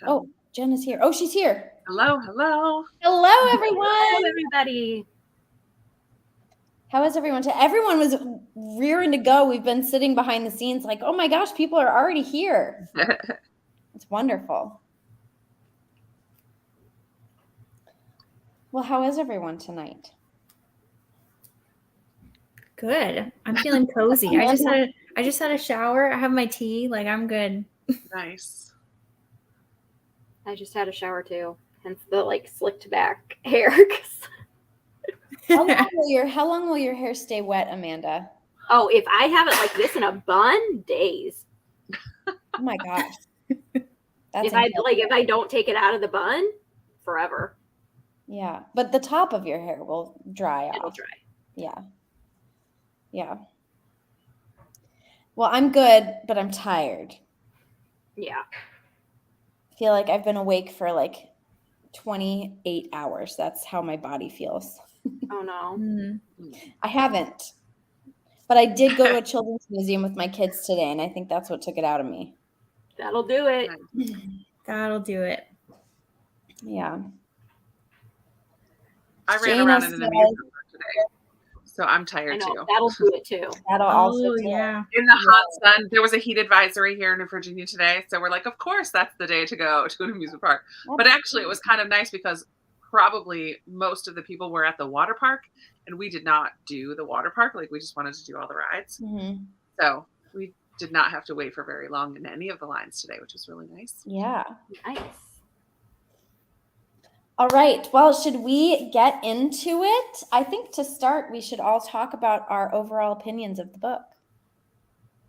Oh, Jen is here. Oh, she's here. Hello, hello. Hello, everyone. Hello, everybody. How is everyone? Everyone was rearing to go. We've been sitting behind the scenes like, oh my gosh, people are already here. It's wonderful. Well, how is everyone tonight? Good. I'm feeling cozy. I just had a shower. I have my tea. Like, I'm good. Nice. I just had a shower too, hence the slicked back hair. How long will your hair stay wet, Amanda? Oh, if I have it like this in a bun, days. Oh my gosh. If I don't take it out of the bun, forever. Yeah, but the top of your hair will dry off. It'll dry. Yeah. Yeah. Well, I'm good, but I'm tired. Yeah. I feel like I've been awake for like 28 hours. That's how my body feels. Oh no. Mm-hmm. I haven't. But I did go to a children's museum with my kids today, and I think that's what took it out of me. That'll do it. That'll do it. Yeah. I ran around in an amusement park today, so I'm tired too. That'll do it too. That'll also yeah. In the hot sun, there was a heat advisory here in Virginia today, so we're like, of course, that's the day to go to an amusement park. But actually, it was kind of nice because probably most of the people were at the water park, and we did not do the water park. Like, we just wanted to do all the rides. Mm-hmm. So we did not have to wait for very long in any of the lines today, which was really nice. Yeah. Nice. All right. Well, should we get into it? I think to start, we should all talk about our overall opinions of the book.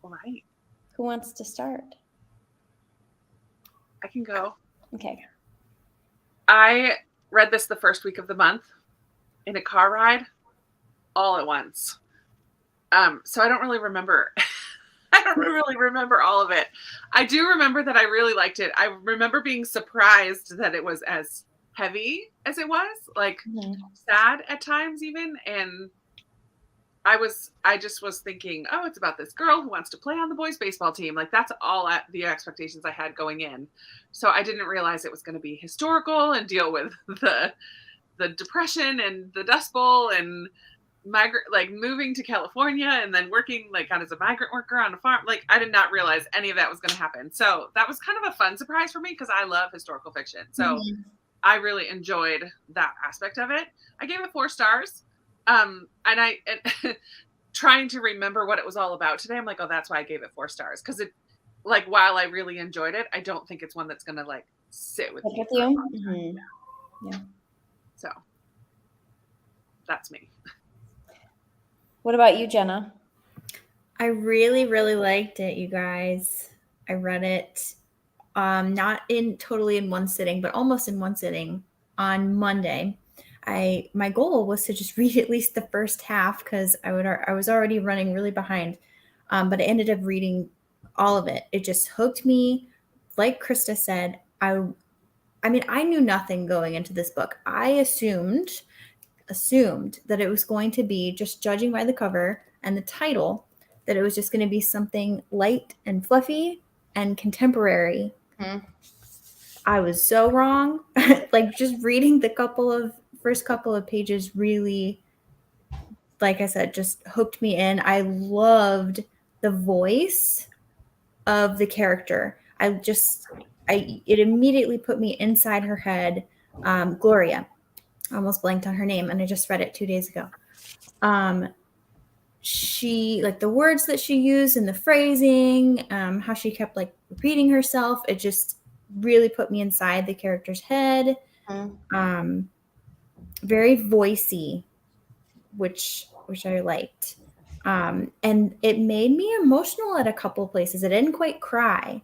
All right. Who wants to start? I can go. Okay. I read this the first week of the month in a car ride all at once. So I don't really remember. I don't really remember all of it. I do remember that I really liked it. I remember being surprised that it was as heavy as it was, like sad at times even. And I just was thinking, oh, it's about this girl who wants to play on the boys' baseball team. Like, that's all at the expectations I had going in. So I didn't realize it was going to be historical and deal with the Depression and the Dust Bowl and moving to California and then working as a migrant worker on a farm. Like, I did not realize any of that was going to happen. So that was kind of a fun surprise for me because I love historical fiction. So I really enjoyed that aspect of it. I gave it 4 stars. And trying to remember what it was all about today, I'm like, oh, that's why I gave it 4 stars. Because it, while I really enjoyed it, I don't think it's one that's going to sit with you. Mm-hmm. Yeah. So that's me. What about you, Jenna? I really, really liked it, you guys. I read it not totally in one sitting, but almost in one sitting on Monday. My goal was to just read at least the first half because I was already running really behind, but I ended up reading all of it. It just hooked me. Like Krista said, I mean, I knew nothing going into this book. I assumed that it was going to be, just judging by the cover and the title, that it was just going to be something light and fluffy and contemporary. I was so wrong. Just reading the first couple of pages really, like I said, just hooked me in. I loved the voice of the character. It immediately put me inside her head. Gloria. I almost blanked on her name, and I just read it 2 days ago. She, the words that she used and the phrasing, how she kept repeating herself, it just really put me inside the character's head. Very voicey, which I liked. And it made me emotional at a couple of places. I didn't quite cry,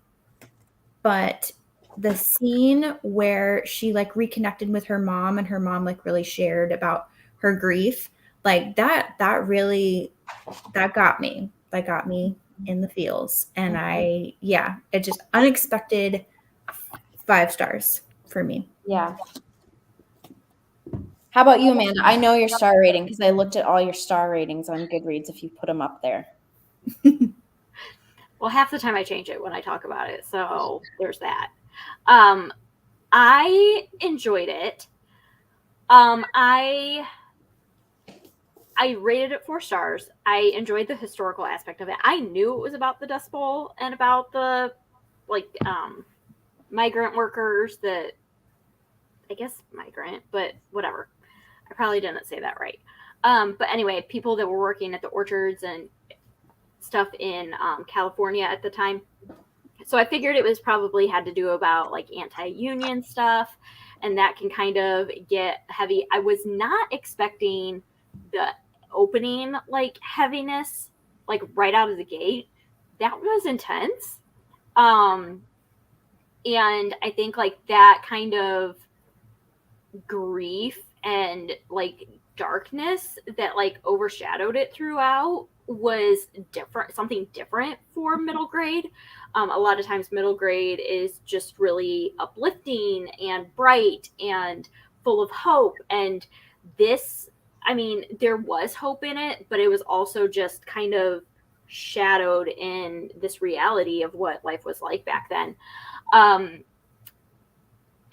but the scene where she reconnected with her mom and her mom really shared about her grief, that got me. That got me in the feels. And it just unexpected 5 stars for me. Yeah. How about you, Amanda? I know your star rating because I looked at all your star ratings on Goodreads if you put them up there. Well, half the time I change it when I talk about it, so there's that. I enjoyed it. I rated it 4 stars. I enjoyed the historical aspect of it. I knew it was about the Dust Bowl and about the migrant workers that, I guess migrant, but whatever. I probably didn't say that right. But anyway, people that were working at the orchards and stuff in California at the time. So I figured it was probably had to do about like anti-union stuff, and that can kind of get heavy. I was not expecting the opening like heaviness like right out of the gate. That was intense. And I think like that kind of grief and like darkness that like overshadowed it throughout was different, something different for middle grade. A lot of times middle grade is just really uplifting and bright and full of hope, and this, I mean, there was hope in it, but it was also just kind of shadowed in this reality of what life was like back then.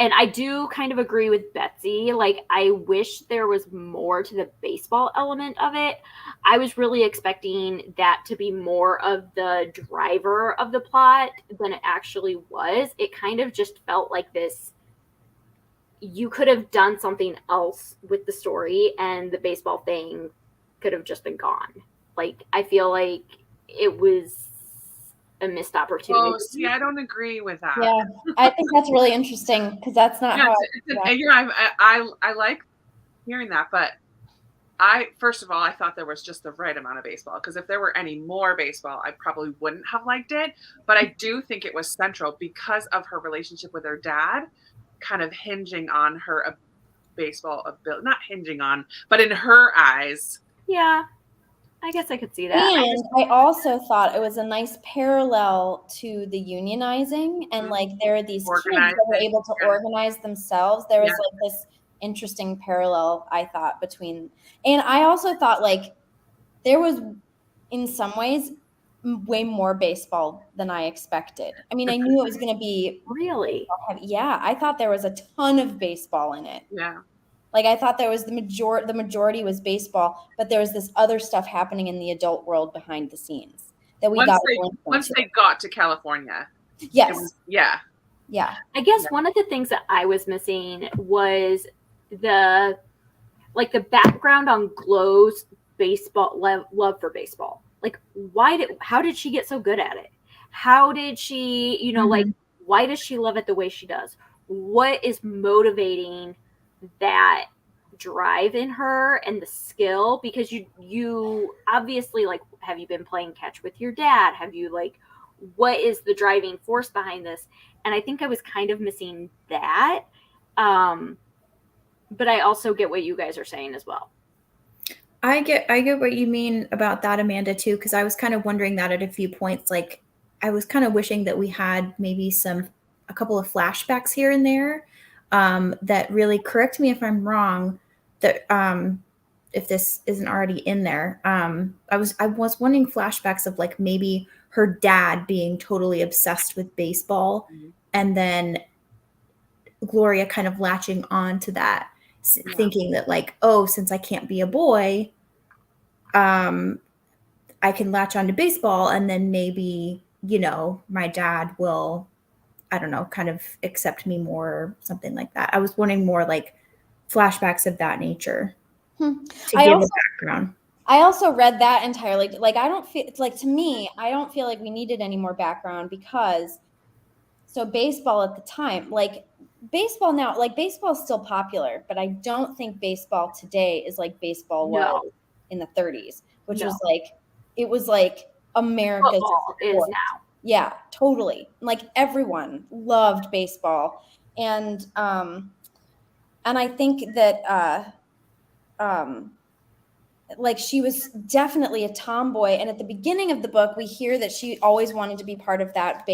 And I do kind of agree with Betsy. Like, I wish there was more to the baseball element of it. I was really expecting that to be more of the driver of the plot than it actually was. It kind of just felt like this. You could have done something else with the story, and the baseball thing could have just been gone. Like, I feel like it was a missed opportunity. Oh, see, I don't agree with that. Yeah, I think that's really interesting because that's not how. I like hearing that, but first of all, I thought there was just the right amount of baseball, because if there were any more baseball, I probably wouldn't have liked it. But I do think it was central because of her relationship with her dad, kind of hinging on her baseball ability, not hinging on, but in her eyes. Yeah, I guess I could see that. And I also thought it was a nice parallel to the unionizing, and like there are these kids that were able to organize themselves. There was like this interesting parallel, I thought, between, and I also thought like there was in some ways way more baseball than I expected. I mean, I knew it was going to be really heavy. Yeah, I thought there was a ton of baseball in it. Yeah. Like I thought there was the majority was baseball, but there was this other stuff happening in the adult world behind the scenes that we once they got to California. Yes. Yeah. I guess one of the things that I was missing was the background on Glow's baseball love for baseball. Like, how did she get so good at it? How did she, like, why does she love it the way she does? What is motivating that drive in her and the skill? Because you obviously, like, have you been playing catch with your dad? Have you, like, what is the driving force behind this? And I think I was kind of missing that. But I also get what you guys are saying as well. I get what you mean about that, Amanda, too, because I was kind of wondering that at a few points. Like, I was kind of wishing that we had maybe a couple of flashbacks here and there that really, correct me if I'm wrong, that if this isn't already in there. I was wanting flashbacks of like maybe her dad being totally obsessed with baseball, and then Gloria kind of latching on to that, thinking that like, oh, since I can't be a boy, I can latch on to baseball, and then maybe, my dad will, I don't know, kind of accept me more or something like that. I was wanting more like flashbacks of that nature to give a background. I also read that entirely. Like, I don't feel like, to me, I don't feel like we needed any more background because so baseball at the time, like baseball now, like baseball is still popular, but I don't think baseball today is like baseball was in the 30s, which was like, it was like America's football is now. Yeah, totally. Like everyone loved baseball. And I think that like she was definitely a tomboy, and at the beginning of the book we hear that she always wanted to be part of that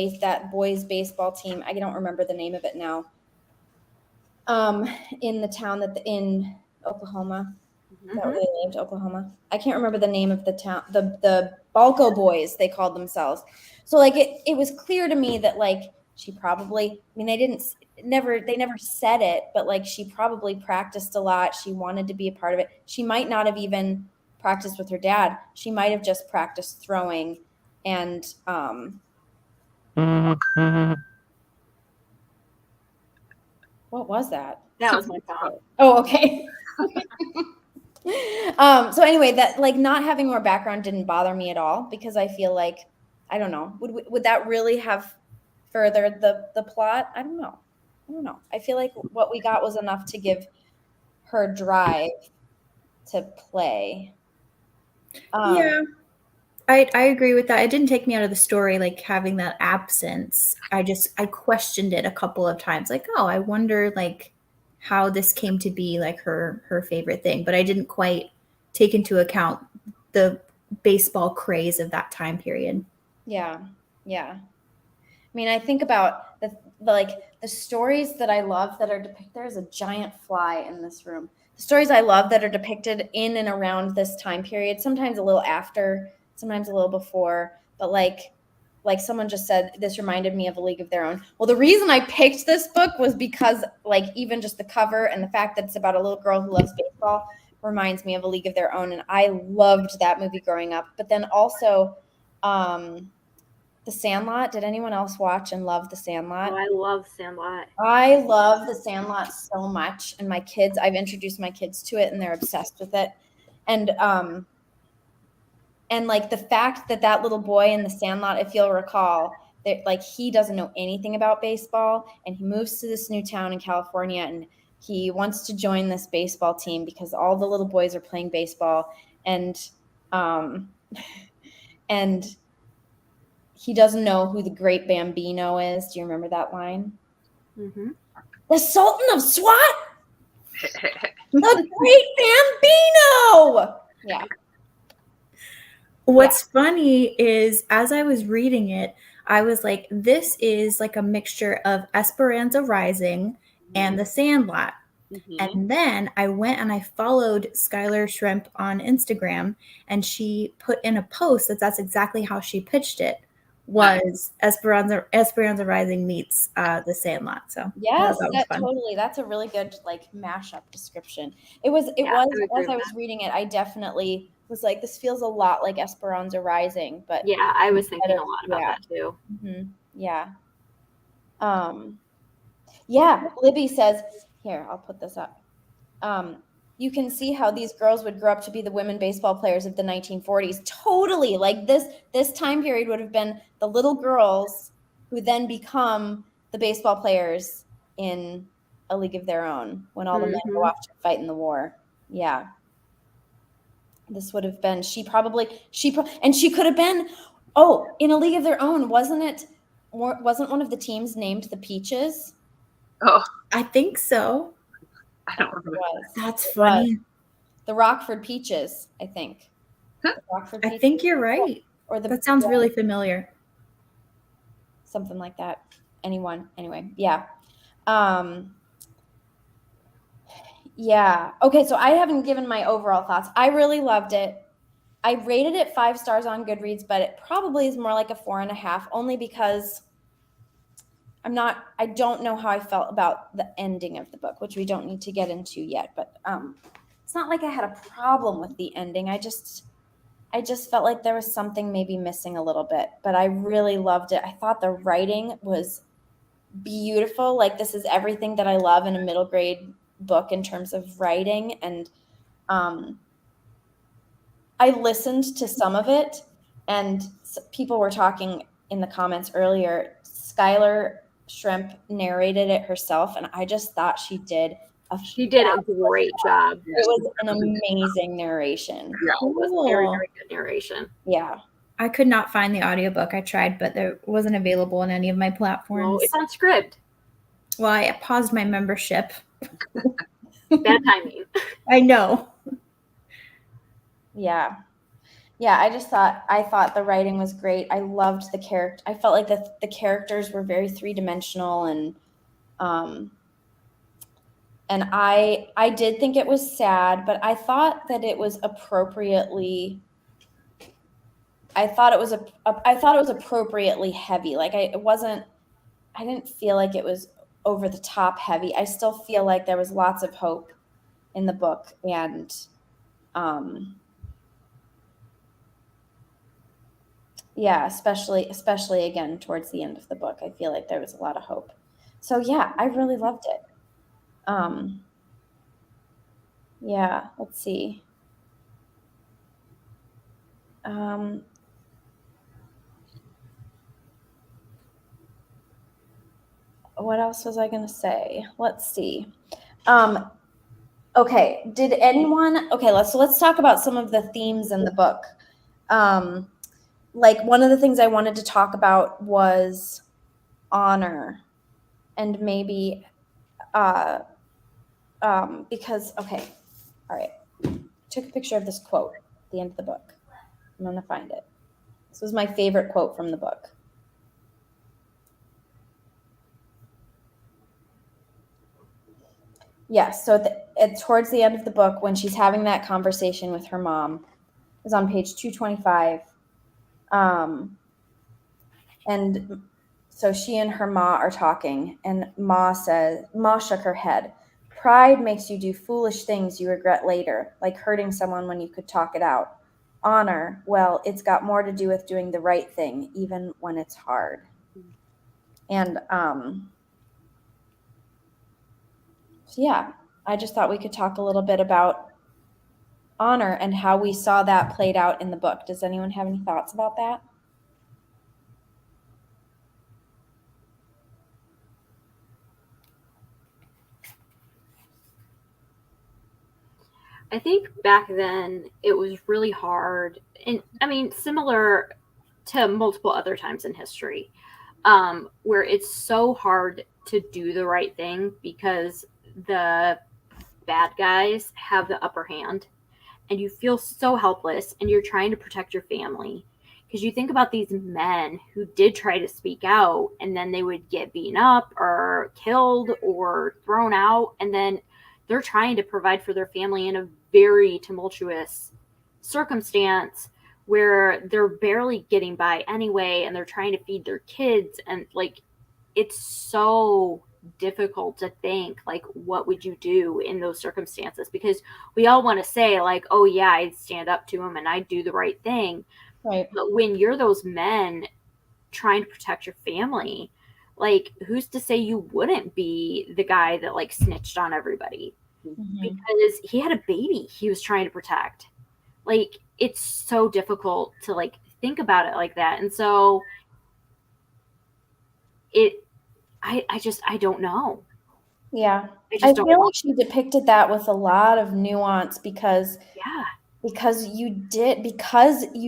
boys baseball team. I don't remember the name of it now. In the town in Oklahoma. Is that where they lived? Oklahoma. I can't remember the name of the town, the Balco boys, they called themselves. So like it was clear to me that like she probably, I mean, they never said it, but like she probably practiced a lot. She wanted to be a part of it. She might not have even practiced with her dad. She might have just practiced throwing and what was that? That was my phone. Oh, okay. So anyway, that like not having more background didn't bother me at all because I feel like, I don't know, would that really have furthered the plot? I don't know. I feel like what we got was enough to give her drive to play. Yeah, I agree with that. It didn't take me out of the story, like having that absence. I questioned it a couple of times, like, oh, I wonder like how this came to be like her favorite thing. But I didn't quite take into account the baseball craze of that time period. Yeah. I mean, I think about the stories that I love that are depicted. There's a giant fly in this room. The stories I love that are depicted in and around this time period, sometimes a little after, sometimes a little before, but like someone just said, this reminded me of A League of Their Own. Well, the reason I picked this book was because like even just the cover and the fact that it's about a little girl who loves baseball reminds me of A League of Their Own, and I loved that movie growing up. But then also The Sandlot. Did anyone else watch and love The Sandlot? Oh, I love Sandlot. I love The Sandlot so much, and I've introduced my kids to it, and they're obsessed with it. And like the fact that little boy in The Sandlot, if you'll recall, that like he doesn't know anything about baseball, and he moves to this new town in California, and he wants to join this baseball team because all the little boys are playing baseball, and and he doesn't know who the Great Bambino is. Do you remember that line? Mm-hmm. The Sultan of SWAT? The Great Bambino! Yeah. What's funny is as I was reading it, I was like, this is like a mixture of Esperanza Rising and The Sandlot. Mm-hmm. And then I went and I followed Skyler Schrempp on Instagram, and she put in a post that's exactly how she pitched it, was Esperanza Rising meets The Sandlot. So yes, that was fun. that's a really good like mashup description. It was as I was reading it, I definitely was like, this feels a lot like Esperanza Rising, but yeah, I was thinking a lot about that too. Mm-hmm. Yeah. Yeah, Libby says, here, I'll put this up. You can see how these girls would grow up to be the women baseball players of the 1940s. Totally. Like this time period would have been the little girls who then become the baseball players in A League of Their Own when all the men go off to fight in the war. Yeah. This would have been, and she could have been, in A League of Their Own, wasn't one of the teams named the Peaches? Oh, I think so. I don't remember. That's funny. The Rockford Peaches, I think. I think you're right. That sounds really familiar. Something like that. Anyway, yeah. Yeah. Okay, so I haven't given my overall thoughts. I really loved it. I rated it 5 stars on Goodreads, but it probably is more like a 4.5, only because I don't know how I felt about the ending of the book, which we don't need to get into yet, but it's not like I had a problem with the ending. I just felt like there was something maybe missing a little bit, but I really loved it. I thought the writing was beautiful. Like, this is everything that I love in a middle grade book in terms of writing. And I listened to some of it, and people were talking in the comments earlier. Skyler Schrempp narrated it herself, and I just thought she did a great job. It was an amazing narration. Yeah, it was very, very good narration. Yeah. I could not find the audiobook. I tried, but it wasn't available on any of my platforms. Well, it's on Scribd. Well, I paused my membership. Bad timing. I know. Yeah. I thought the writing was great. I loved the character. I felt like the characters were very three-dimensional, and I did think it was sad, but I thought that it was appropriately thought it was appropriately heavy. Like I didn't feel like it was over the top heavy. I still feel like there was lots of hope in the book, and yeah, especially again towards the end of the book, I feel like there was a lot of hope. So yeah, I really loved it. Yeah, let's see. What else was I going to say? Let's see. Okay, did anyone? Okay, let's talk about some of the themes in the book. Like one of the things I wanted to talk about was honor, and maybe because okay, all right. I took a picture of this quote at the end of the book. I'm gonna find it. This was my favorite quote from the book. Yes, so towards the end of the book, when she's having that conversation with her mom, it was on page 225. And so she and her ma are talking, and Ma shook her head. Pride makes you do foolish things you regret later, like hurting someone when you could talk it out. Honor, well, it's got more to do with doing the right thing, even when it's hard. And so yeah, I just thought we could talk a little bit about honor and how we saw that played out in the book. Does anyone have any thoughts about that? I think back then it was really hard, and I mean, similar to multiple other times in history, where it's so hard to do the right thing because the bad guys have the upper hand, and you feel so helpless, and you're trying to protect your family. Because you think about these men who did try to speak out, and then they would get beaten up or killed or thrown out, and then they're trying to provide for their family in a very tumultuous circumstance where they're barely getting by anyway, and they're trying to feed their kids, and like it's so difficult to think like what would you do in those circumstances, because we all want to say like, oh yeah, I'd stand up to him and I'd do the right thing, Right. but when you're those men trying to protect your family, like who's to say you wouldn't be the guy that like snitched on everybody? Mm-hmm. Because he had a baby he was trying to protect. Like it's so difficult to like think about it like that. And so I don't know. Yeah. I feel like she depicted that with a lot of nuance because you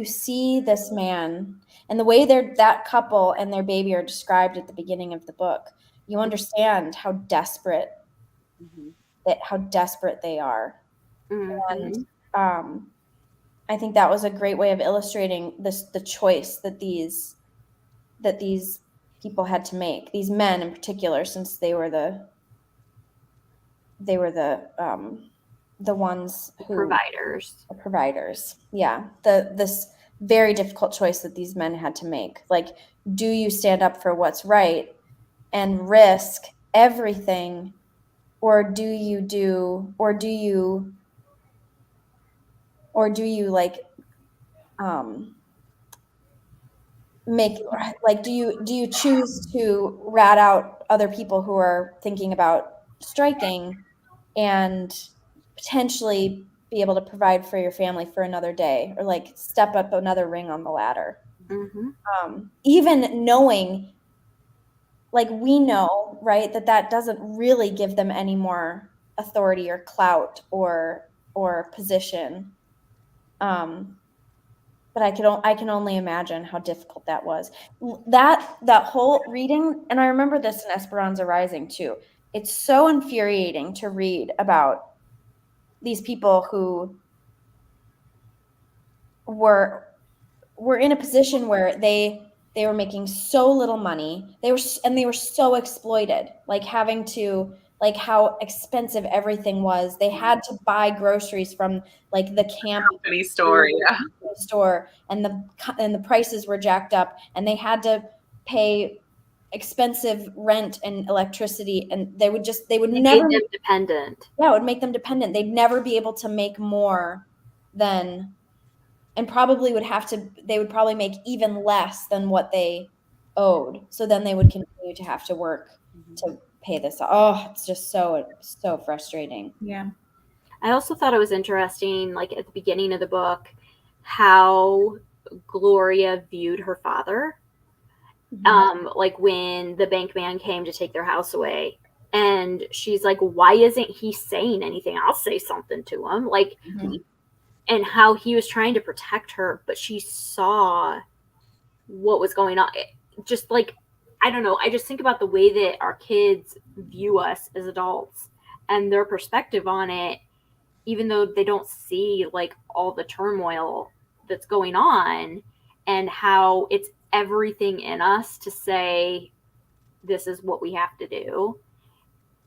see this man and the way that couple and their baby are described at the beginning of the book, you understand how desperate they are. Mm-hmm. And I think that was a great way of illustrating the choice that these people had to make, these men in particular, since they were the ones who providers. Yeah. This very difficult choice that these men had to make. Like, do you stand up for what's right and risk everything, or do you like make like do you choose to rat out other people who are thinking about striking and potentially be able to provide for your family for another day, or like step up another ring on the ladder? Even knowing, like we know, right, that doesn't really give them any more authority or clout or position. But I can only imagine how difficult that was. That whole reading, and I remember this in Esperanza Rising too. It's so infuriating to read about these people who were in a position where they were making so little money. They were so exploited, like having to like how expensive everything was. They had to buy groceries from like the company store, and the prices were jacked up, and they had to pay expensive rent and electricity, and they would never make them dependent. Yeah, it would make them dependent. They'd never be able to make more than, and probably they would probably make even less than what they owed. So then they would continue to have to work to pay this. Oh, it's just so frustrating. Yeah. I also thought it was interesting, like at the beginning of the book, how Gloria viewed her father. Like when the bank man came to take their house away, and she's like, why isn't he saying anything? I'll say something to him. Like, and how he was trying to protect her, but she saw what was going on. Just like, I don't know. I just think about the way that our kids view us as adults and their perspective on it, even though they don't see like all the turmoil that's going on, and how it's everything in us to say, this is what we have to do,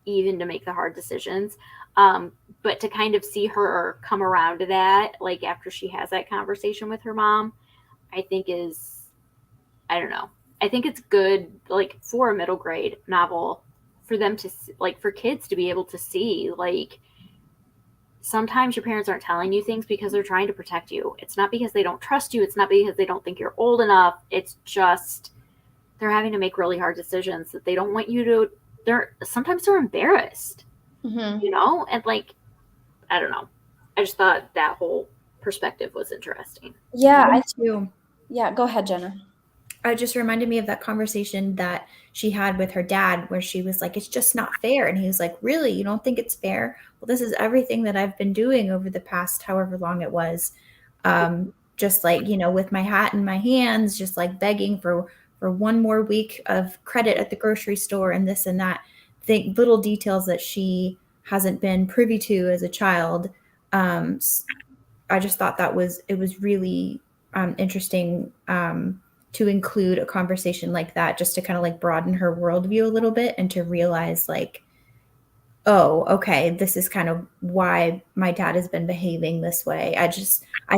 even to make the hard decisions. But to kind of see her come around to that, like after she has that conversation with her mom, I think I don't know. I think it's good, like for a middle grade novel, for them to, like for kids to be able to see, like, sometimes your parents aren't telling you things because they're trying to protect you. It's not because they don't trust you. It's not because they don't think you're old enough. It's just they're having to make really hard decisions that they don't want you to. Sometimes they're embarrassed, you know? And like, I don't know. I just thought that whole perspective was interesting. Yeah, I too. Yeah, go ahead, Jenna. It just reminded me of that conversation that she had with her dad where she was like, it's just not fair. And he was like, really? You don't think it's fair? Well, this is everything that I've been doing over the past however long it was. Just like, you know, with my hat in my hands, just like begging for one more week of credit at the grocery store and this and that. Little details that she hasn't been privy to as a child. I just thought it was really interesting to include a conversation like that, just to kind of like broaden her worldview a little bit and to realize like, oh, okay, this is kind of why my dad has been behaving this way. I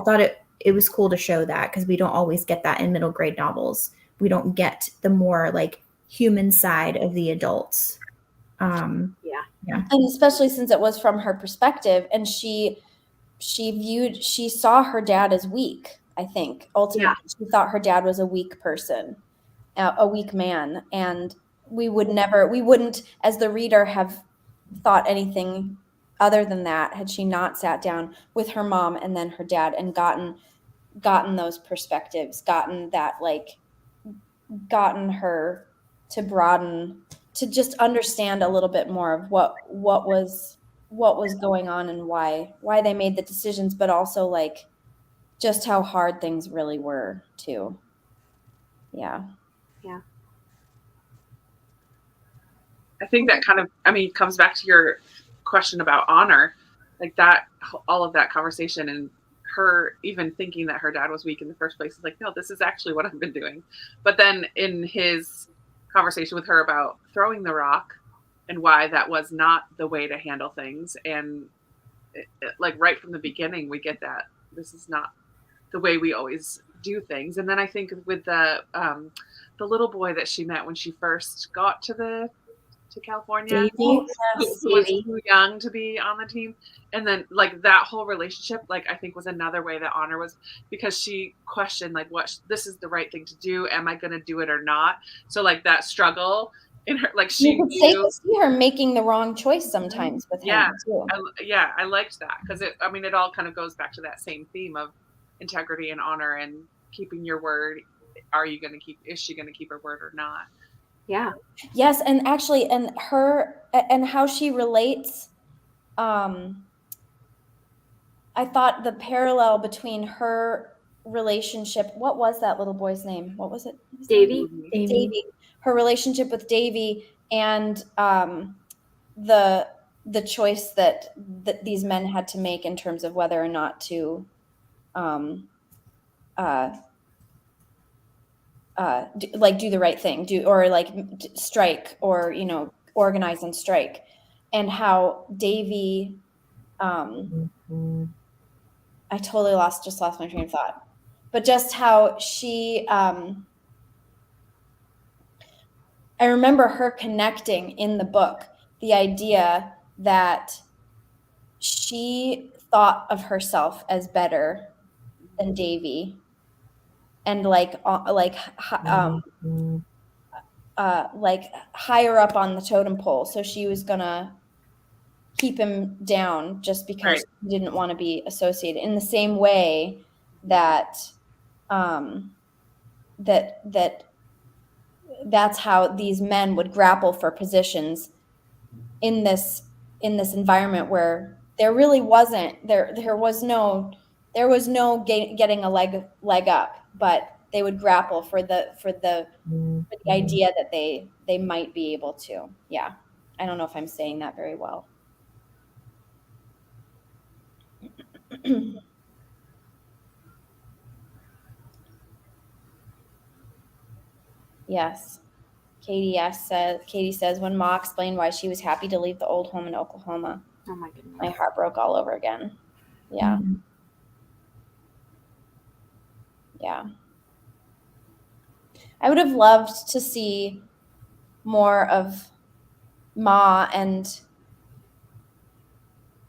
thought it was cool to show that, because we don't always get that in middle grade novels. We don't get the more like human side of the adults. And especially since it was from her perspective, and she saw her dad as weak. I think ultimately she thought her dad was a weak person, a weak man, and we wouldn't as the reader have thought anything other than that had she not sat down with her mom and then her dad and gotten those perspectives, gotten her to broaden, to just understand a little bit more of what was going on and why they made the decisions, but also like just how hard things really were too. Yeah. I think that kind of, comes back to your question about honor, like that, all of that conversation, and her even thinking that her dad was weak in the first place is like, no, this is actually what I've been doing. But then in his conversation with her about throwing the rock and why that was not the way to handle things, and like right from the beginning we get that this is not the way we always do things. And then I think with the little boy that she met when she first got to California, who was too young to be on the team, and then like that whole relationship, like I think was another way that honor was, because she questioned like, what, this is the right thing to do, am I going to do it or not? So like that struggle in her, like she could see her making the wrong choice sometimes with him too. I liked that, because it all kind of goes back to that same theme of integrity and honor and keeping your word. Is she going to keep her word or not? Yeah. Yes, and actually, and her and how she relates. I thought the parallel between her relationship. What was that little boy's name? What was it? Davy. Davy. Her relationship with Davy, and the choice that these men had to make in terms of whether or not to do the right thing, or strike, or organize and strike. and how Davy, I totally lost my train of thought, but just how she, I remember her connecting in the book the idea that she thought of herself as better than Davy, and like higher up on the totem pole. So she was gonna keep him down just because he didn't want to be associated. In the same way that that's how these men would grapple for positions in this environment where there really wasn't there was no getting a leg up, but they would grapple for the idea that they might be able to. Yeah, I don't know if I'm saying that very well. Yes. Katie says, when Ma explained why she was happy to leave the old home in Oklahoma. Oh my goodness. My heart broke all over again. Yeah. Mm-hmm. Yeah. I would have loved to see more of Ma, and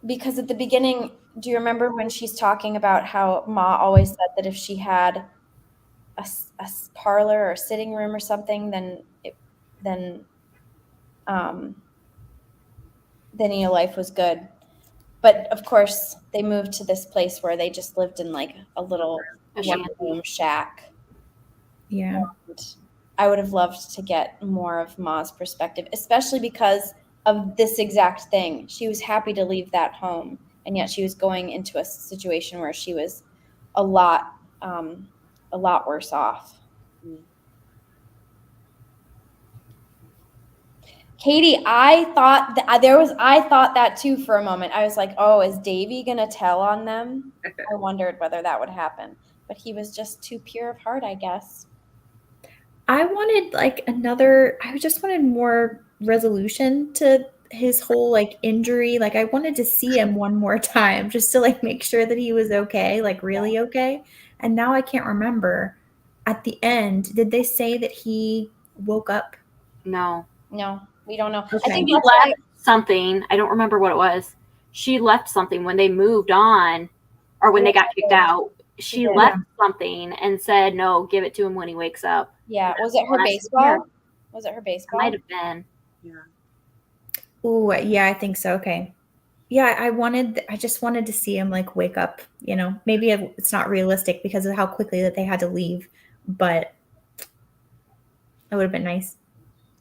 because at the beginning, do you remember when she's talking about how Ma always said that if she had a parlor or a sitting room or something, then life was good. But of course, they moved to this place where they just lived in like a little one-room shack. Yeah. And I would have loved to get more of Ma's perspective, especially because of this exact thing. She was happy to leave that home, and yet she was going into a situation where she was a lot worse off. Katie, I thought that too for a moment. I was like, oh, is Davy gonna tell on them? I wondered whether that would happen, but he was just too pure of heart, I guess. I just wanted more resolution to his whole like injury. Like I wanted to see him one more time just to like make sure that he was okay, like really okay. And now I can't remember. At the end, did they say that he woke up? No, we don't know. Okay. I think he left something. I don't remember what it was. She left something when they moved on, or when they got kicked out. She left something and said, "No, give it to him when he wakes up." Yeah. Was it her baseball? Was it her baseball? Might have been. Yeah. Oh, yeah, I think so. Okay. Yeah, I just wanted to see him like wake up, you know. Maybe it's not realistic because of how quickly that they had to leave, but it would have been nice.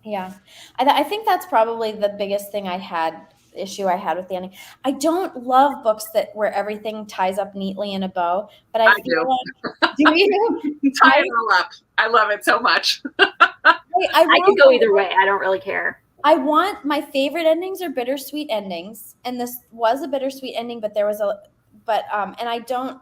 Yeah. I think that's probably the biggest issue I had with the ending. I don't love books where everything ties up neatly in a bow, but I feel like, do you? Tie it all up. I love it so much. I could go either way. I don't really care. My favorite endings are bittersweet endings, and this was a bittersweet ending, but and I don't.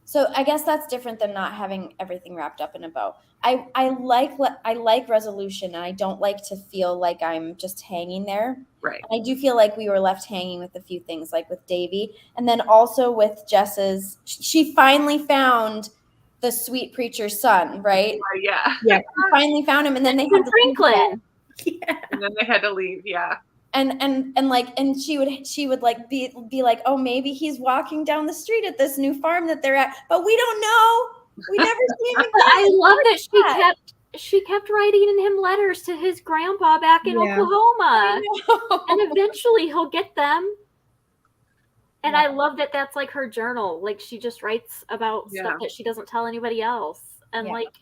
So I guess that's different than not having everything wrapped up in a bow. I like resolution, and I don't like to feel like I'm just hanging there. Right. And I do feel like we were left hanging with a few things, like with Davy, and then also with Jess's. She finally found the sweet preacher's son, right? Yeah. Yeah. She finally found him, and then they had Franklin. Yeah. And then they had to leave. Yeah. And she would like be like, oh, maybe he's walking down the street at this new farm that they're at, but we don't know. We never see him again. I love that she kept writing him letters to his grandpa back in Oklahoma, and eventually he'll get them. And I love that that's like her journal. Like she just writes about stuff that she doesn't tell anybody else, and like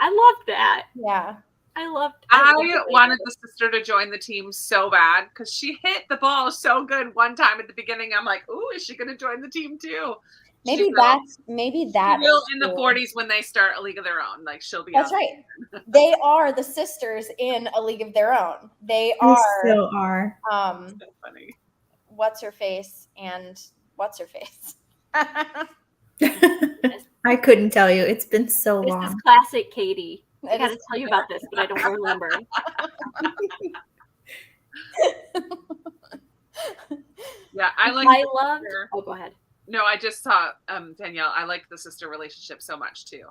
I love that. Yeah. I wanted the sister to join the team so bad because she hit the ball so good one time at the beginning. I'm like, ooh, is she going to join the team too? Maybe that she will in the 40s when they start a league of their own. Like she'll be. That's right. They are the sisters in a league of their own. They still are. So funny. What's her face and what's her face? I couldn't tell you. It's been so long. This is classic Katie. I got to tell you about this, but I don't remember. Yeah, I like. I loved. Oh, go ahead. No, I just saw Danielle. I like the sister relationship so much too.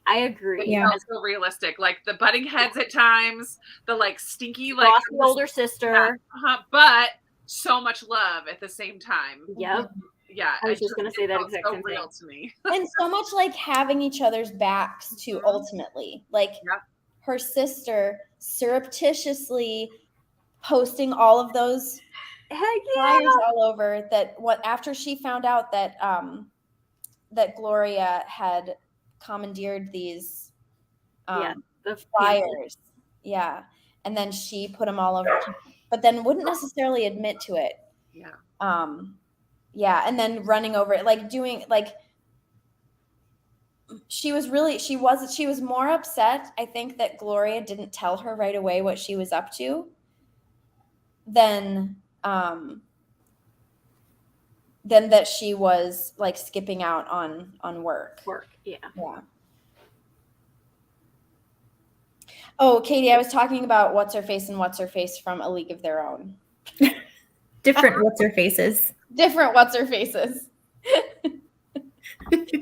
I agree. It felt so realistic, like the butting heads at times, the like stinky, like bossy older sister, but so much love at the same time. Yep. Yeah, I was just gonna say that exact same real thing to me. And so much like having each other's backs too. Ultimately, like her sister surreptitiously posting all of those flyers all over that. What after she found out that that Gloria had commandeered these the flyers, and then she put them all over, but then wouldn't necessarily admit to it. And then running over it, like doing like she was more upset, I think, that Gloria didn't tell her right away what she was up to than that she was like skipping out on work. Yeah. Oh, Katie, I was talking about what's her face and what's her face from A League of Their Own. Different what's her faces. Different what's her faces.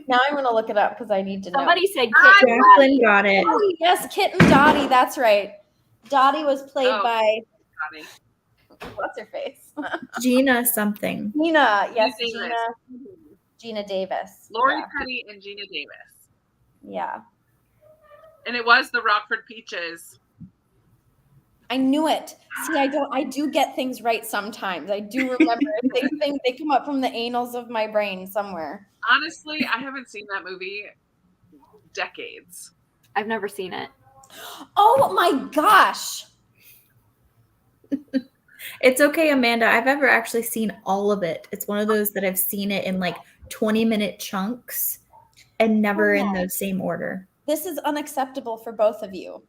Now I'm going to look it up because I need to know. Somebody said Kit. Jacqueline got it. Oh, yes, Kit and Dottie. That's right. Dottie was played by Dottie. What's her face? Gina something. Gina. Yes, Gina. Gina Davis. Lori Petty and Gina Davis. Yeah. And it was the Rockford Peaches. I knew it. See, I do get things right sometimes. I do remember. They come up from the annals of my brain somewhere. Honestly, I haven't seen that movie decades. I've never seen it. Oh my gosh. It's okay, Amanda. I've ever actually seen all of it. It's one of those that I've seen it in like 20-minute chunks and never in the same order. This is unacceptable for both of you.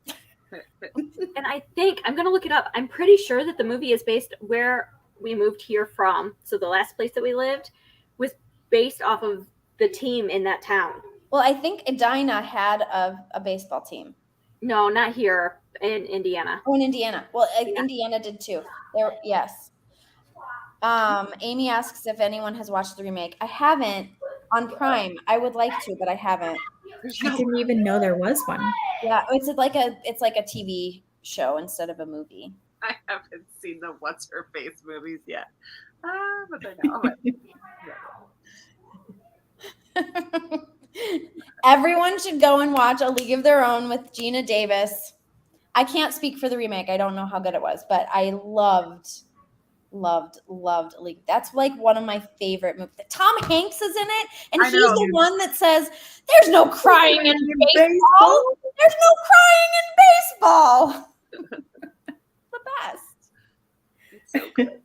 And I think I'm going to look it up. I'm pretty sure that the movie is based where we moved here from. So the last place that we lived was based off of the team in that town. Well, I think Edina had a baseball team. No, not here in Indiana. Oh, in Indiana. Well, Indiana did too. Yes. Amy asks if anyone has watched the remake. I haven't on Prime. I would like to, but I haven't. I didn't even know there was one. Yeah, it's like a TV show instead of a movie. I haven't seen the What's Her Face movies yet. But I know. Everyone should go and watch A League of Their Own with Gina Davis. I can't speak for the remake. I don't know how good it was, but I loved A League. That's like one of my favorite movies. Tom Hanks is in it, and he's the one that says, "There's no crying in baseball. There's no crying in baseball." The best. It's so good.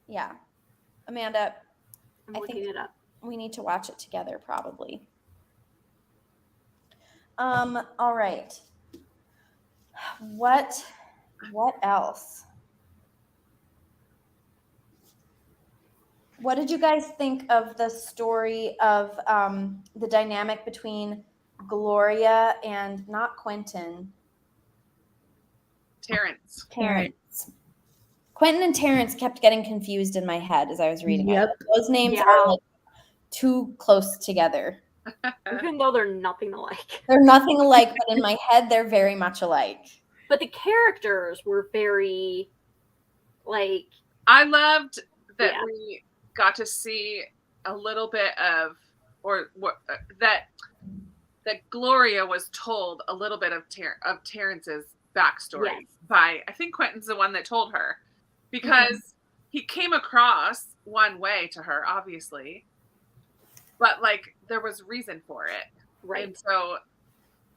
Yeah, Amanda. I'm looking it up. We need to watch it together, probably. All right. What else? What did you guys think of the story of the dynamic between Gloria and not Quentin? Terrence. Quentin and Terrence kept getting confused in my head as I was reading it. Those names Yeah. are like too close together. Even though they're nothing alike. They're nothing alike, but in my head, they're very much alike. But the characters were very, like... I loved that we got to see a little bit of, or that Gloria was told a little bit of Terrence's backstory by, I think Quentin's the one that told her, because he came across one way to her, obviously, but like there was reason for it. Right. And so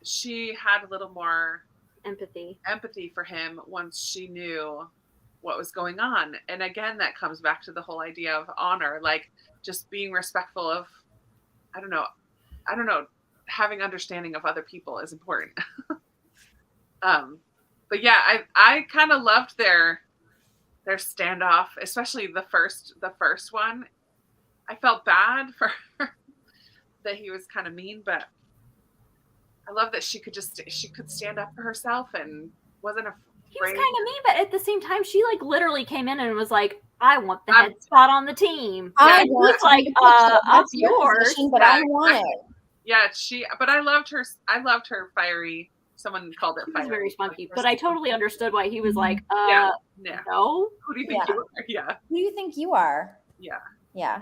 she had a little more empathy for him once she knew what was going on. And again, that comes back to the whole idea of honor, like just being respectful of, I don't know, having understanding of other people is important. But yeah, I kind of loved their standoff, especially the first one. I felt bad for her that he was kind of mean, but I love that she could stand up for herself and wasn't He was kind of mean, but at the same time, she like literally came in and was like, "I want the head spot on the team." I and want was like, that's your yours, position, but I want it. Yeah, but I loved her. I loved her fiery. Someone called it fiery. She was very spunky, but I totally understood why he was like, no. Who do you think you are? Yeah. Who do you think you are? Yeah. Yeah.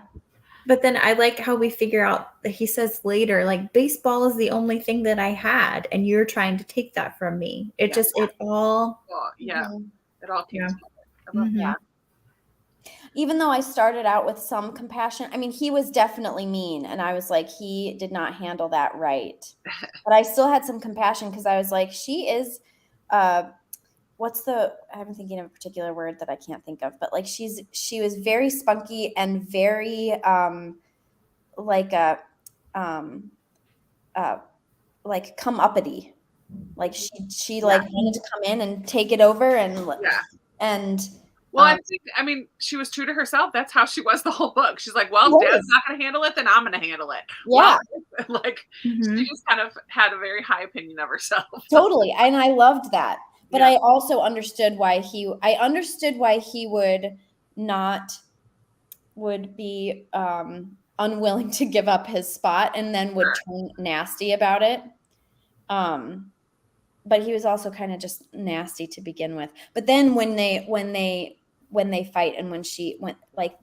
But then I like how we figure out that he says later, like, baseball is the only thing that I had, and you're trying to take that from me. It all. Well, yeah. Mhm. It all came together. Mm-hmm. Yeah. Even though I started out with some compassion, I mean, he was definitely mean, and I was like, he did not handle that right. But I still had some compassion because I was like, she is, I'm thinking of a particular word that I can't think of, but like she was very spunky and very like come uppity. Like she like wanted to come in and take it over and well, I mean, she was true to herself. That's how she was the whole book. She's like, well, Dad's not going to handle it, then I'm going to handle it. Yeah. Well, she just kind of had a very high opinion of herself. Totally. And I loved that. But I also understood why he would be unwilling to give up his spot and then would turn nasty about it. But he was also kind of just nasty to begin with. But then when they fight and when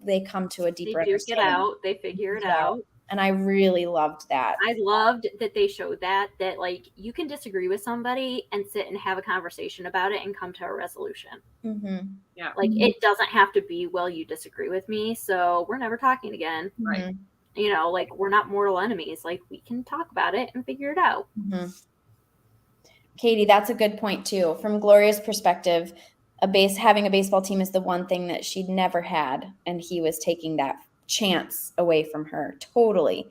they come to a deeper understanding. They figure it out. And I really loved that. I loved that they showed that like you can disagree with somebody and sit and have a conversation about it and come to a resolution. Mm-hmm. Yeah. Like it doesn't have to be, well, you disagree with me, so we're never talking again. Right. You know, like we're not mortal enemies. Like we can talk about it and figure it out. Mm-hmm. Katie, that's a good point too. From Gloria's perspective, having a baseball team is the one thing that she'd never had, and he was taking that chance away from her. Totally.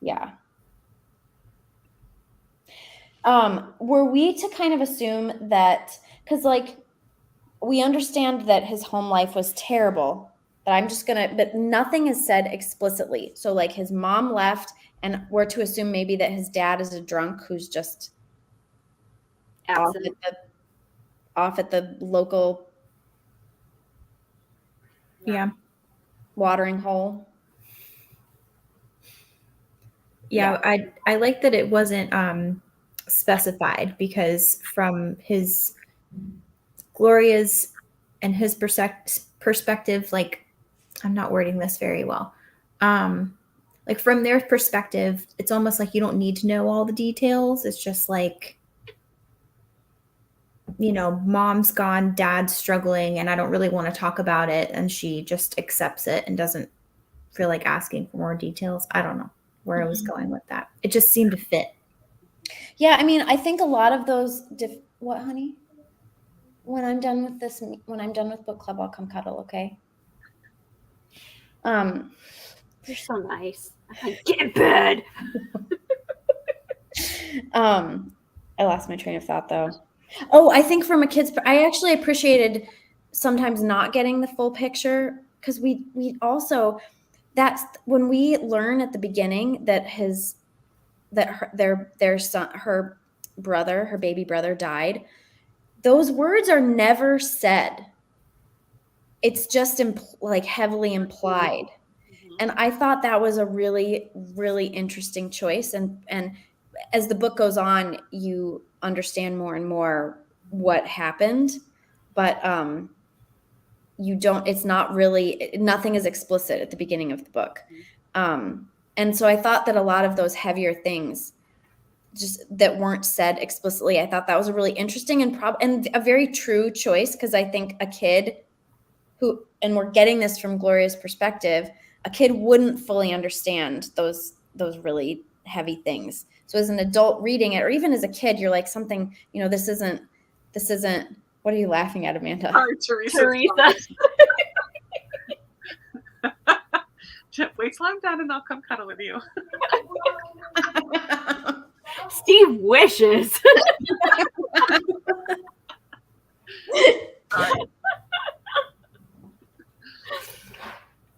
Yeah. Were we to kind of assume that, because like we understand that his home life was terrible, but nothing is said explicitly. So like his mom left, and we're to assume maybe that his dad is a drunk who's just off at the local watering hole. I like that it wasn't specified, because from his Gloria's and his perspective, like, I'm not wording this very well, like from their perspective, it's almost like you don't need to know all the details. It's just like, you know, mom's gone, dad's struggling, and I don't really want to talk about it. And she just accepts it and doesn't feel like asking for more details. I don't know where I was going with that. It just seemed to fit. Yeah, I mean, I think a lot of those. What, honey? When I'm done with book club, I'll come cuddle. Okay. You're so nice. I'm like, get in bed. I lost my train of thought though. Oh, I think from a kid's, I actually appreciated sometimes not getting the full picture, because we also, that's when we learn at the beginning that their son, her baby brother died. Those words are never said. It's just heavily implied. Mm-hmm. And I thought that was a really, really interesting choice. And as the book goes on, you understand more and more what happened, but it's not really, nothing is explicit at the beginning of the book. And so I thought that a lot of those heavier things just that weren't said explicitly, I thought that was a really interesting and a very true choice, because I think a kid who, and we're getting this from Gloria's perspective, a kid wouldn't fully understand those really heavy things. So as an adult reading it, or even as a kid, you're like, something, you know, this isn't, what are you laughing at, Amanda? Teresa. Wait till I'm done and I'll come cuddle with you. Steve wishes.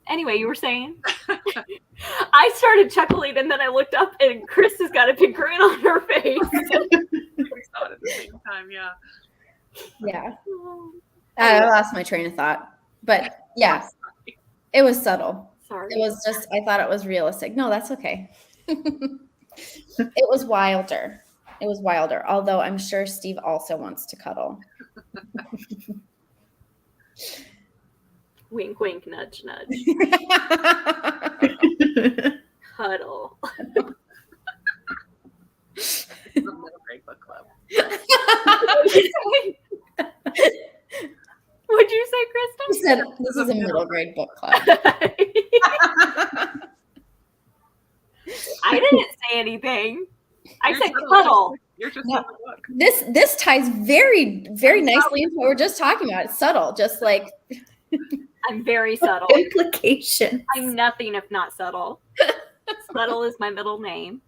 Anyway, you were saying? I started chuckling and then I looked up and Chris has got a big grin on her face. We saw it at the same time, yeah. Yeah. I lost my train of thought. But yeah, it was subtle. Sorry. It was just, I thought it was realistic. No, that's okay. It was wilder. It was wilder. Although I'm sure Steve also wants to cuddle. Wink, wink, nudge, nudge. Cuddle. The middle grade book club. What'd you say, Kristen? He said, this is a middle grade book club. I didn't say anything. I said cuddle. You're just No. in the book. This ties very, very nicely into what we're just talking about. It's subtle, just like I'm very subtle. Implication. I'm nothing if not subtle. Subtle is my middle name.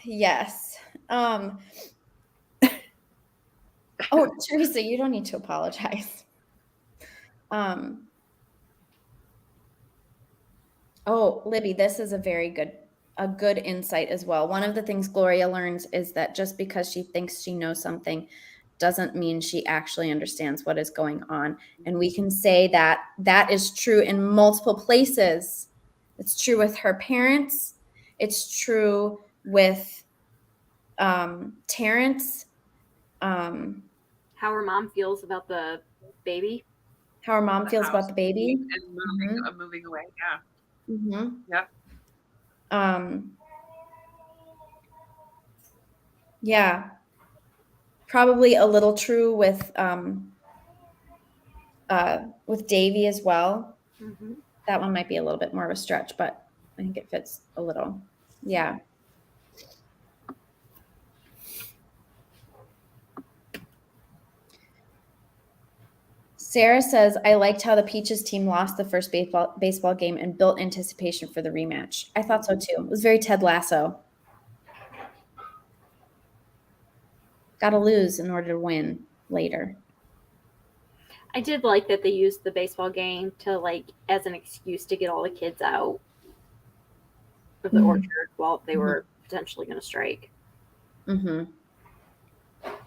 Yes. Oh, Teresa, you don't need to apologize. Oh, Libby, this is a good insight as well. One of the things Gloria learns is that just because she thinks she knows something doesn't mean she actually understands what is going on. And we can say that that is true in multiple places. It's true with her parents. It's true with Terrence. How her mom feels about the baby. How her mom feels about the baby. And moving away, yeah. Mm-hmm. Yep. Yeah. Probably a little true with Davy as well. Mm-hmm. That one might be a little bit more of a stretch, but I think it fits a little. Yeah. Sarah says, I liked how the Peaches team lost the first baseball game and built anticipation for the rematch. I thought so too. It was very Ted Lasso. Got to lose in order to win later. I did like that they used the baseball game to as an excuse to get all the kids out of the orchard while they were potentially going to strike. Mm-hmm.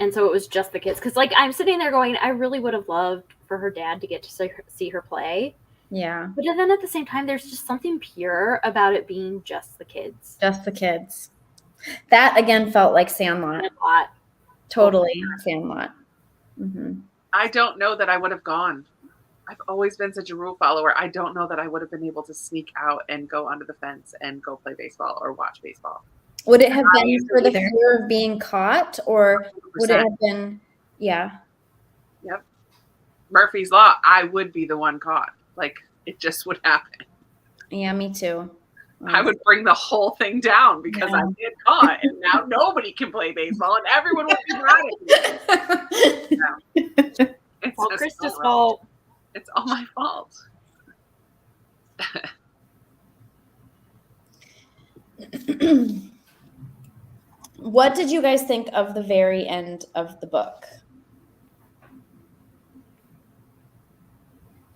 And so it was just the kids. Because, I'm sitting there going, I really would have loved for her dad to get to see her play. Yeah. But then at the same time, there's just something pure about it being just the kids. Just the kids. That, again, felt like Sandlot. Totally Sandlot. Mm-hmm. I don't know that I would have gone. I've always been such a rule follower. I don't know that I would have been able to sneak out and go under the fence and go play baseball or watch baseball. Would it have been for the fear of being caught, or 100%. Would it have been, yeah. Yep. Murphy's Law, I would be the one caught. It just would happen. Yeah, me too. I would bring the whole thing down because I get caught, and now nobody can play baseball, and everyone would be mad at me. Yeah. It's all Krista's fault. It's all my fault. What did you guys think of the very end of the book?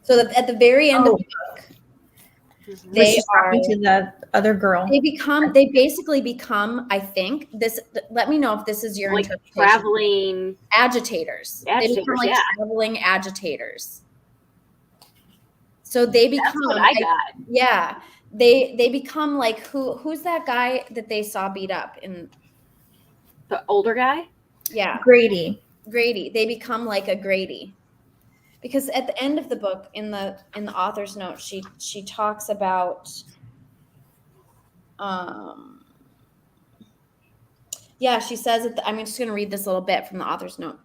So that at the very end of the book, they are talking to the other girl. They basically become, I think, this. Let me know if this is your interpretation. Traveling agitators. They become traveling agitators. So they become. That's what I got. Yeah, they become who's that guy that they saw beat up in? The older guy? Yeah. Grady. They become like a Grady. Because at the end of the book, in the author's note, she talks about she says I'm just going to read this little bit from the author's note.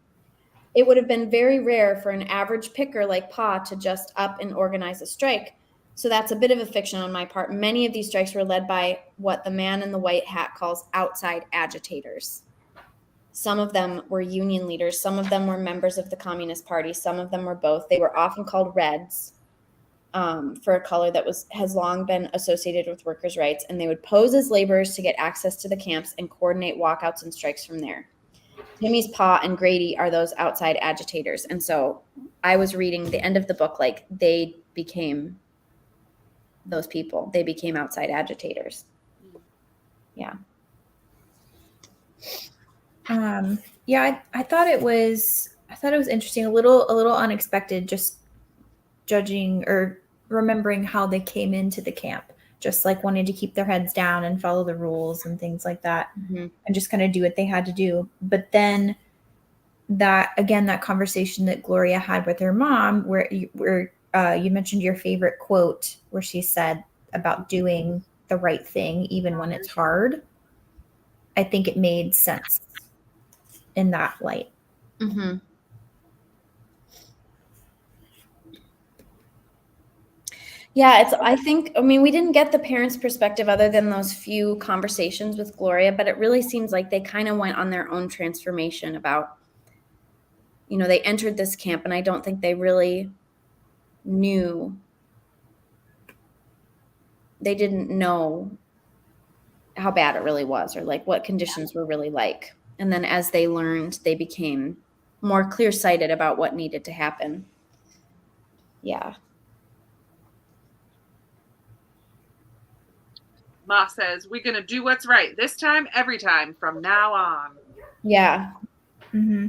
It would have been very rare for an average picker like Pa to just up and organize a strike. So that's a bit of a fiction on my part. Many of these strikes were led by what the man in the white hat calls outside agitators. Some of them were union leaders. Some of them were members of the Communist Party. Some of them were both. They were often called Reds for a color that has long been associated with workers' rights. And they would pose as laborers to get access to the camps and coordinate walkouts and strikes from there. Timmy's Pa and Grady are those outside agitators. And so I was reading the end of the book they became those people. They became outside agitators. Yeah. Yeah, I thought it was interesting, a little unexpected, just judging or remembering how they came into the camp, just like wanting to keep their heads down and follow the rules and things like that, and just kind of do what they had to do. But then that conversation that Gloria had with her mom, where you mentioned your favorite quote, where she said about doing the right thing even when it's hard. I think it made sense in that light. Mm-hmm. Yeah, I mean, we didn't get the parents' perspective other than those few conversations with Gloria, but it really seems like they kind of went on their own transformation about, they entered this camp, and I don't think they really knew. They didn't know how bad it really was, or like what conditions were really like. And then as they learned, they became more clear-sighted about what needed to happen. Yeah. Ma says, we're going to do what's right this time, every time, from now on. Yeah. Mm-hmm.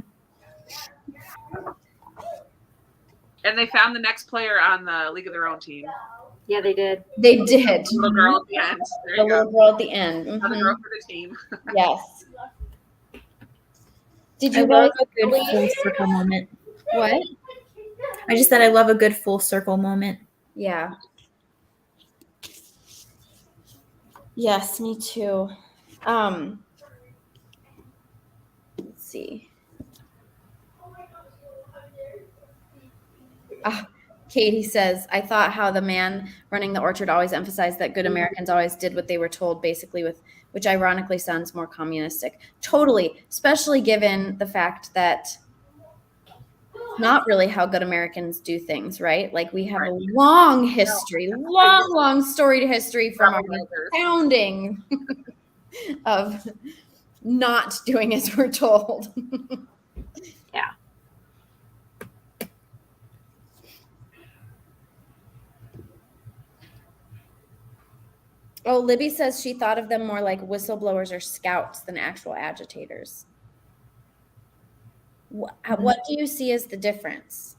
And they found the next player on the League of Their Own team. Yeah, they did. They did. The little girl at the end. There you go. Little girl at the end. Mm-hmm. Another girl for the team. Yes. Did you I love a good full circle moment. What? I just said I love a good full circle moment. Yeah. Yes, me too. Let's see. Katie says, I thought how the man running the orchard always emphasized that good Americans always did what they were told, basically, which ironically sounds more communistic. Totally, especially given the fact that not really how good Americans do things, right? Like we have a long history, long storied history from our founding of not doing as we're told. Yeah. Oh, Libby says she thought of them more like whistleblowers or scouts than actual agitators. What do you see as the difference?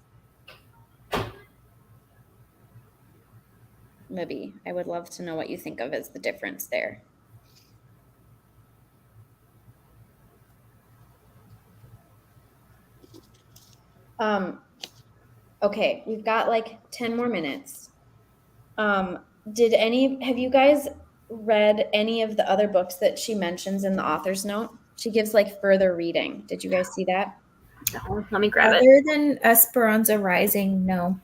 Libby, I would love to know what you think of as the difference there. Okay, we've got like 10 more minutes. Have you guys read any of the other books that she mentions in the author's note? She gives like further reading. Did you guys see that? No, let me grab it. Other than Esperanza Rising, no.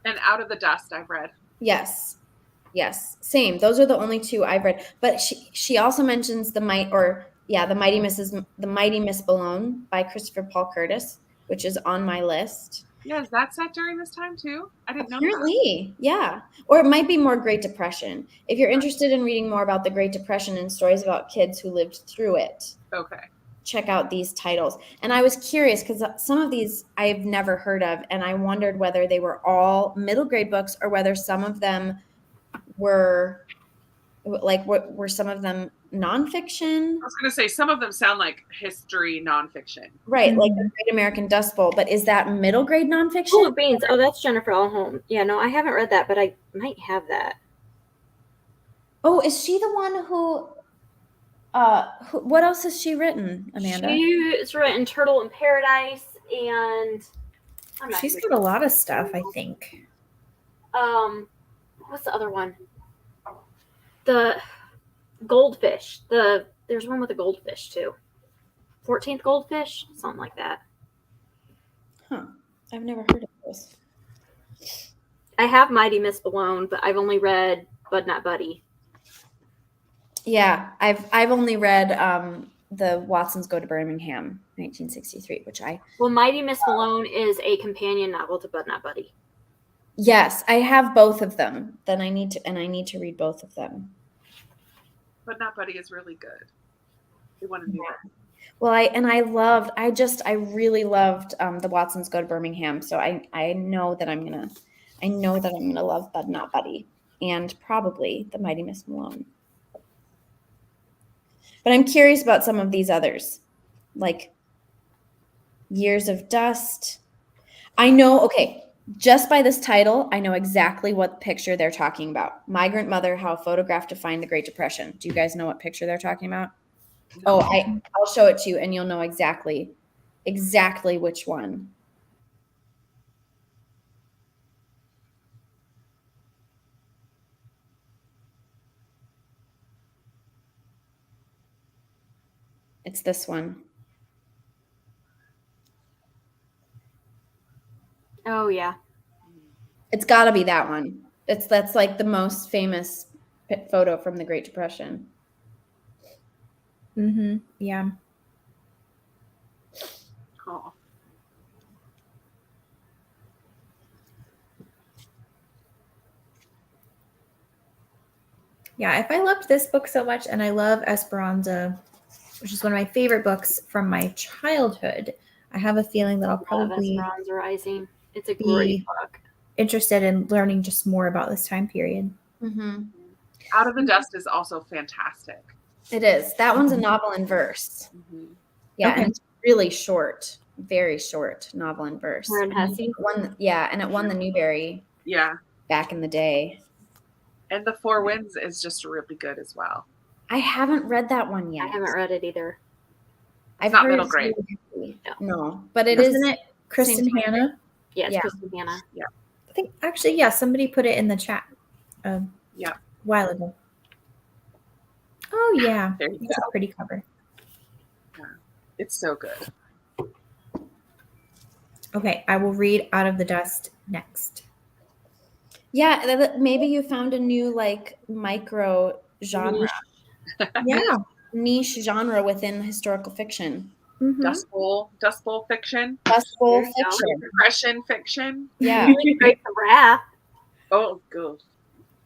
And Out of the Dust, I've read. Yes, same. Those are the only two I've read. But she also mentions the Mighty Miss Bologna by Christopher Paul Curtis, which is on my list. Yeah, is that set during this time too? I didn't know that. Apparently, yeah. Or it might be more Great Depression. If you're interested in reading more about the Great Depression and stories about kids who lived through it, okay, check out these titles. And I was curious because some of these I've never heard of, and I wondered whether they were all middle grade books or whether some of them were some of them nonfiction. I was going to say some of them sound like history nonfiction. Right, like the Great American Dust Bowl, but is that middle grade nonfiction? Full of Beans. Oh, that's Jennifer L. Holmes. Yeah, no, I haven't read that, but I might have that. Oh, is she the one who what else has she written, Amanda? She's written Turtle in Paradise, and she's got a lot of stuff, I think. What's the other one? The Goldfish. There's one with a goldfish too. 14th Goldfish, something like that. Huh. I've never heard of those. I have Mighty Miss Bologna, but I've only read Bud Not Buddy. Yeah, I've only read the Watsons Go to Birmingham, 1963, Well, Mighty Miss Bologna is a companion novel to Bud Not Buddy. Yes, I have both of them. Then I need to read both of them. Bud Not Buddy is really good. You want to do it. Well, I really loved the Watsons Go to Birmingham. So I know that I'm gonna love Bud Not Buddy and probably the Mighty Miss Malone. But I'm curious about some of these others, like Years of Dust. I know, okay, just by this title, I know exactly what picture they're talking about. Migrant Mother, How a Photograph Defined the Great Depression. Do you guys know what picture they're talking about? No. Oh, I'll show it to you and you'll know exactly which one. It's this one. Oh yeah. It's got to be that one. That's like the most famous photo from the Great Depression. Mm-hmm. Yeah. Oh. Yeah, if I loved this book so much, and I love Esperanza, which is one of my favorite books from my childhood, I have a feeling that I'll probably Esperanza Rising. It's a great book. Interested in learning just more about this time period. Mm-hmm. Out of the Dust is also fantastic. It is. That one's a novel in verse. Mm-hmm. Yeah, Okay. and it's really short, very short novel in verse. Warren Hesse. And it won the Newbery. Yeah. Back in the day. And The Four Winds is just really good as well. I haven't read that one yet. I haven't read it either. I've not heard middle it's grade. really good. No, but it is. Isn't it Kristen same time. Hanna? Yeah, it's Yeah. Kristen Hanna. Yeah. I think actually, yeah, somebody put it in the chat a while ago. Oh yeah, There you it's go. a pretty cover. It's so good. Okay, I will read Out of the Dust next. Yeah, maybe you found a new like micro genre, Yeah. niche genre within historical fiction. Mm-hmm. Dust Bowl fiction. Dust Bowl There you go. fiction. Depression fiction. Yeah. Great for Wrath. Oh, good.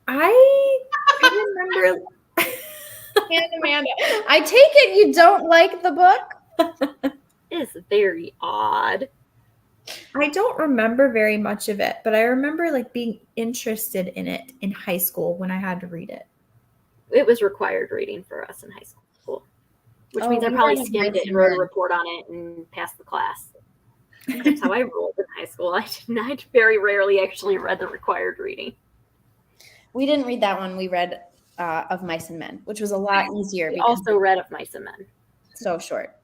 I remember. And Amanda, I take it you don't like the book? It's very odd. I don't remember very much of it, but I remember like being interested in it in high school when I had to read it. It was required reading for us in high school, which means I we probably read skimmed Mice it and and wrote a Men. report on it and passed the class. That's how I rolled in high school. I very rarely actually read the required reading. We didn't read that one. We read Of Mice and Men, which was a lot easier We because also read Of Mice and Men. it's so short.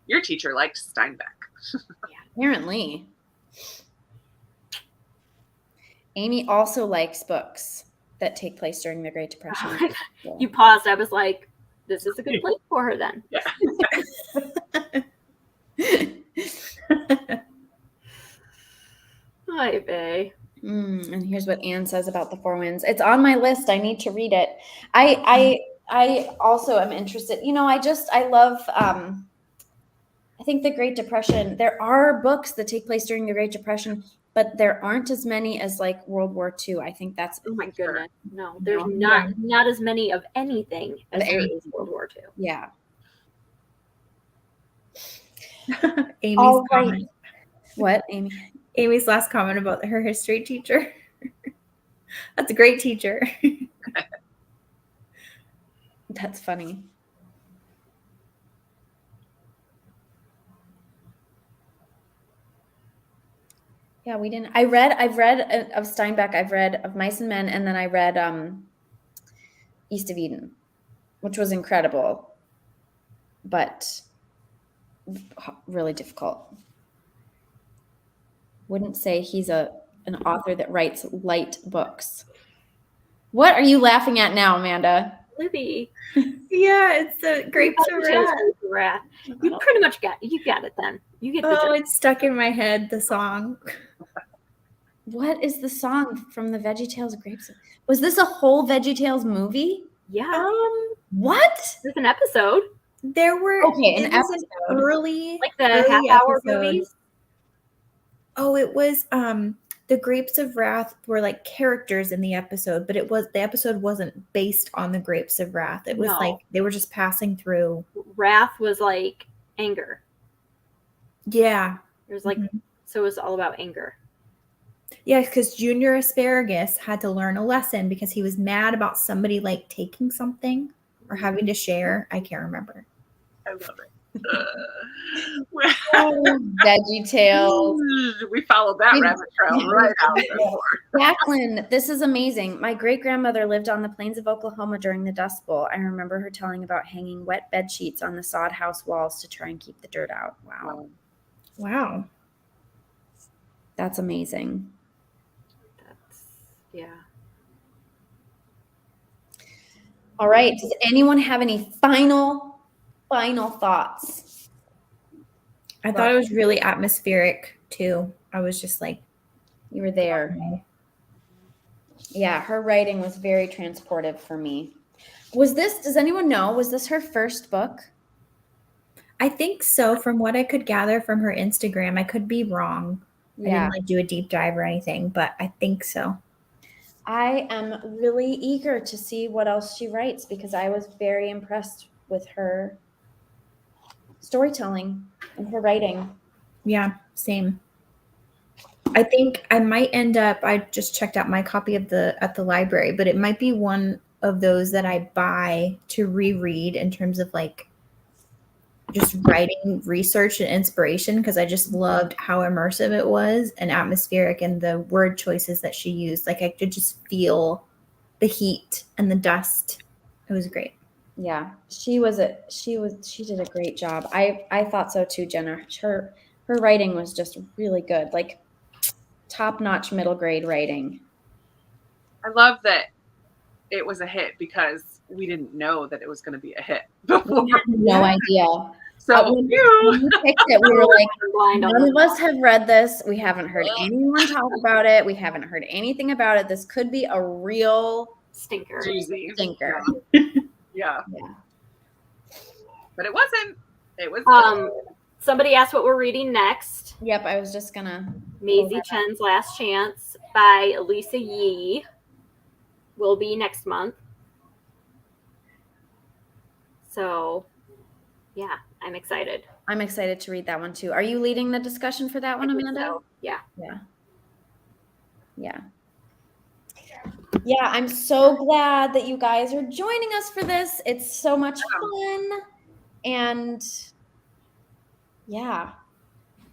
Your teacher liked Steinbeck. Apparently. Amy also likes books that take place during the Great Depression. You paused. I was like, this is a good place for her then. Hi, Bae. And here's what Anne says about The Four Winds. It's on my list. I need to read it. I also am interested. You know, I love I think the Great Depression, there are books that take place during the Great Depression, but there aren't as many as like World War II. I think that's Oh my goodness. No, there's not as many of anything as there is World War II. Yeah. Amy's All right. comment. What, Amy? Amy's last comment about her history teacher. That's a great teacher. That's funny. Yeah, we didn't. I've read of Steinbeck. I've read Of Mice and Men, and then I read East of Eden, which was incredible, but really difficult. Wouldn't say he's an author that writes light books. What are you laughing at now, Amanda? Libby. Yeah, it's the Grapes of Wrath. You pretty much got it then. You get the Oh, gist. it's stuck in my head, the song. What is the song from the VeggieTales Grapes? Was this a whole VeggieTales movie? Yeah. What? There's an episode. There were an episode. Early Like the early half-hour episode. movies. Oh, it was the Grapes of Wrath were like characters in the episode, but the episode wasn't based on the Grapes of Wrath. It was like they were just passing through. Wrath was like anger. Yeah. It was like so it was all about anger. Yeah, because Junior Asparagus had to learn a lesson because he was mad about somebody like taking something. or having to share. I can't remember. I love it. Veggie Tales. We followed that rabbit trail right out the door. Jacqueline, this is amazing. My great-grandmother lived on the plains of Oklahoma during the Dust Bowl. I remember her telling about hanging wet bed sheets on the sod house walls to try and keep the dirt out. Wow. That's amazing. Yeah. All right. Does anyone have any final thoughts? I thought it was really atmospheric too. I was just like, you were there. Okay. Yeah, her writing was very transportive for me. Does anyone know, was this her first book? I think so. From what I could gather from her Instagram, I could be wrong. Yeah. I didn't do a deep dive or anything, but I think so. I am really eager to see what else she writes because I was very impressed with her storytelling and her writing. Yeah, same. I think I might end up, I just checked out my copy at the library, but it might be one of those that I buy to reread in terms of like just writing research and inspiration, because I just loved how immersive it was and atmospheric, and the word choices that she used. Like I could just feel the heat and the dust. It was great. Yeah, she did a great job. I thought so too, Jenna. Her writing was just really good, like top-notch middle grade writing. I love that it was a hit because we didn't know that it was going to be a hit before. We had no idea. So when we picked it, we were like, none of us have read this. We haven't heard anyone talk about it. We haven't heard anything about it. This could be a real stinker. Stinker. Yeah. But it wasn't. It was. Somebody asked what we're reading next. Yep, I was just gonna. Maisie Chen's Last Chance by Elisa Yee will be next month. So, yeah, I'm excited. I'm excited to read that one too. Are you leading the discussion for that one, Amanda? So. Yeah. Yeah, I'm so glad that you guys are joining us for this. It's so much fun. And yeah,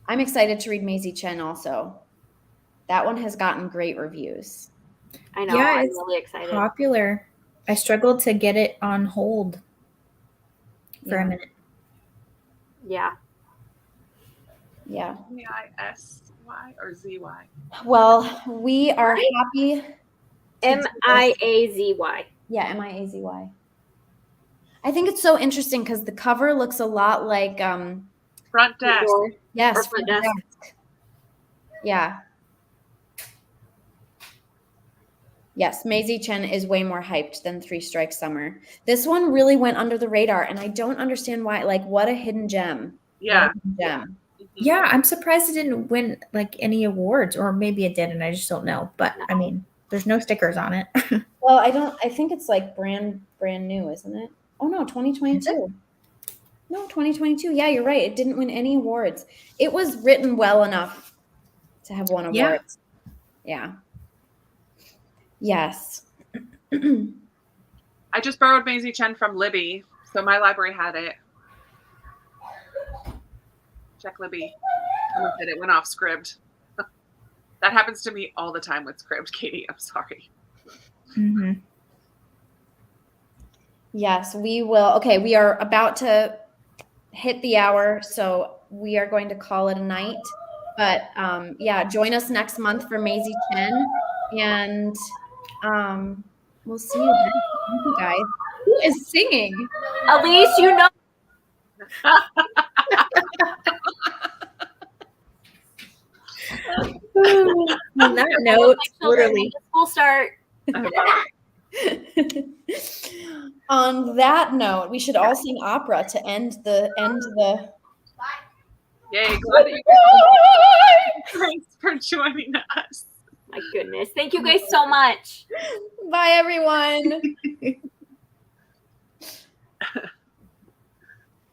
I'm excited to read Maisie Chen also. That one has gotten great reviews. I know. Yeah, I'm it's really excited. Popular. I struggled to get it on hold for a minute. Yeah. M-I-S-Y or Z-Y? Well, we are happy. M-I-A-Z-Y. Yeah, M-I-A-Z-Y. I think it's so interesting because the cover looks a lot like Front Desk. Yes, or Front Desk. Yeah. Yes, Maisie Chen is way more hyped than Three Strikes Summer. This one really went under the radar, and I don't understand why. Like, what a hidden gem. Yeah. Yeah, I'm surprised it didn't win like any awards, or maybe it did, and I just don't know. But I mean, there's no stickers on it. Well, I think it's like brand new, isn't it? Oh no, 2022. No, 2022. Yeah, you're right. It didn't win any awards. It was written well enough to have won awards. Yeah. Yes. I just borrowed Maisie Chen from Libby, so my library had it. Check Libby. Someone said it went off Scribd. That happens to me all the time with Scribd, Katie. I'm sorry. Mm-hmm. Yes, we will. Okay, we are about to hit the hour, so we are going to call it a night. But yeah, join us next month for Maisie Chen, and we'll see you then. Thank you guys. Who is singing? Elise, you know. On that note, literally. We'll start. On that note, we should all sing opera to end the. Yay! Thanks for joining us. My goodness, thank you guys so much. Bye, everyone.